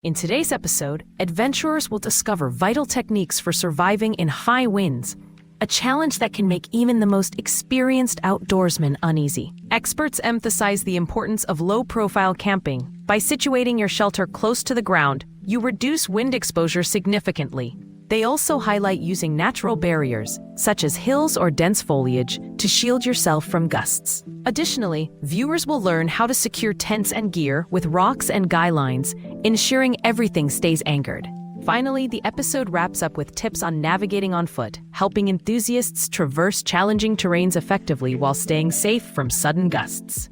In today's episode, adventurers will discover vital techniques for surviving in high winds, a challenge that can make even the most experienced outdoorsman uneasy. Experts emphasize the importance of low-profile camping. By situating your shelter close to the ground, you reduce wind exposure significantly. They also highlight using natural barriers, such as hills or dense foliage, to shield yourself from gusts. Additionally, viewers will learn how to secure tents and gear with rocks and guy lines, ensuring everything stays anchored. Finally, the episode wraps up with tips on navigating on foot, helping enthusiasts traverse challenging terrains effectively while staying safe from sudden gusts.